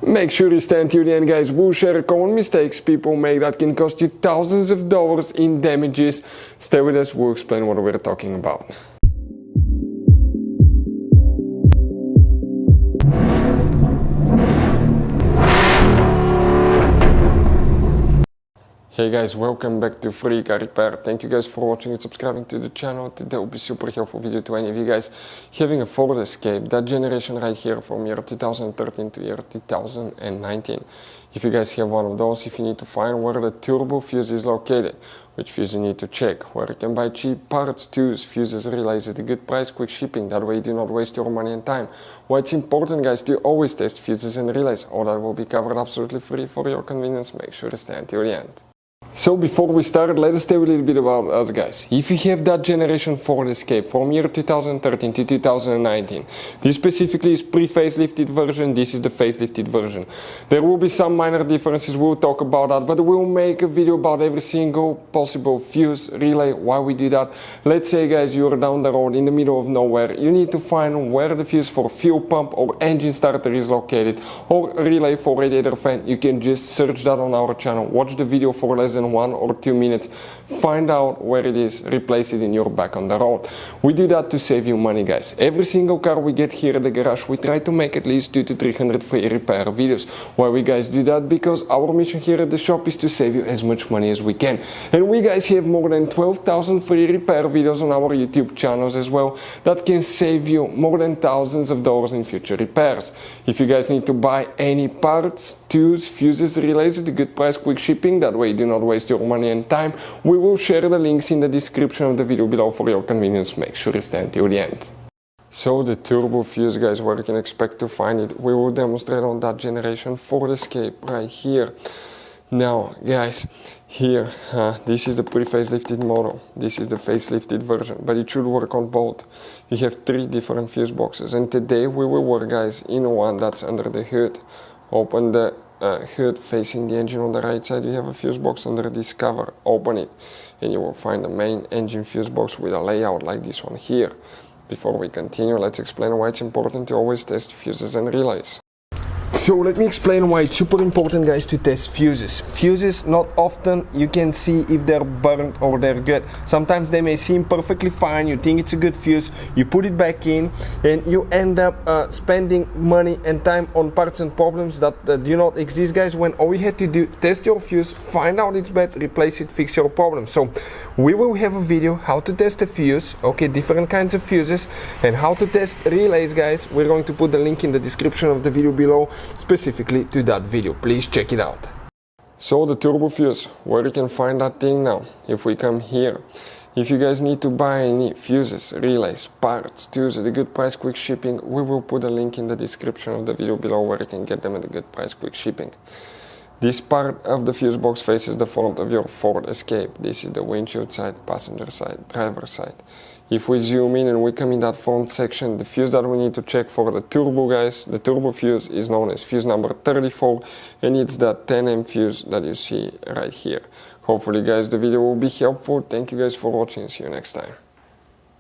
Make sure you stay until the end, guys. We'll share common mistakes people make that can cost you thousands of dollars in damages. Stay with us, we'll explain what we're talking about. Hey guys, welcome back to Free Car Repair. Thank you guys for watching and subscribing to the channel. Today will be super helpful video to any of you guys having a Ford Escape, that generation right here from year 2013 to year 2019. If you guys have one of those, if you need to find where the turbo fuse is located, which fuse you need to check, where you can buy cheap parts, tools, fuses, relays at a good price, quick shipping, that way you do not waste your money and time. Why it's important, guys, to always test fuses and relays. All that will be covered absolutely free for your convenience. Make sure to stay until the end. So before we start, let us tell you a little bit about us, guys. If you have that generation Ford Escape from year 2013 to 2019, this specifically is pre-facelifted version, this is the facelifted version. There will be some minor differences, we'll talk about that, but we'll make a video about every single possible fuse, relay, why we do that. Let's say, guys, you're down the road in the middle of nowhere, you need to find where the fuse for fuel pump or engine starter is located, or relay for radiator fan. You can just search that on our channel, watch the video for less than 1 or 2 minutes, find out where it is, replace it in your back on the road. We do that to save you money, guys. Every single car we get here at the garage, we try to make at least 200 to 300 free repair videos. Why we guys do that? Because our mission here at the shop is to save you as much money as we can. And we guys have more than 12,000 free repair videos on our YouTube channels as well that can save you more than thousands of dollars in future repairs. If you guys need to buy any parts, tools, fuses, relays at a good price, quick shipping, that way you do not waste your money and time, we will share the links in the description of the video below for your convenience. Make sure you stay until the end. So the turbo fuse, guys, where you can expect to find it, we will demonstrate on that generation Ford Escape right here. Now, guys, here, this is the pre-facelifted model, this is the facelifted version, but it should work on both. You have 3 different fuse boxes, and today we will work, guys, in one that's under the hood. Open the hood facing the engine on the right side, you have a fuse box under this cover. Open it and you will find the main engine fuse box with a layout like this one here. Before we continue, let's explain why it's important to always test fuses and relays. So let me explain why it's super important, guys, to test fuses. Fuses, not often you can see if they're burnt or they're good. Sometimes they may seem perfectly fine, you think it's a good fuse, you put it back in and you end up spending money and time on parts and problems that do not exist, guys, when all you had to do, test your fuse, find out it's bad, replace it, fix your problem. So we will have a video how to test a fuse, okay, different kinds of fuses, and how to test relays, guys. We're going to put the link in the description of the video below specifically to that video. Please check it out. So the turbo fuse, where you can find that thing now. If we come here, if you guys need to buy any fuses, relays, parts, tools at a good price, quick shipping, we will put a link in the description of the video below where you can get them at a good price, quick shipping. This part of the fuse box faces the front of your Ford Escape. This is the windshield side, passenger side, driver side. If we zoom in and we come in that front section, the fuse that we need to check for the turbo, guys, the turbo fuse is known as fuse number 34, and it's that 10M fuse that you see right here. Hopefully, guys, the video will be helpful. Thank you guys for watching. See you next time.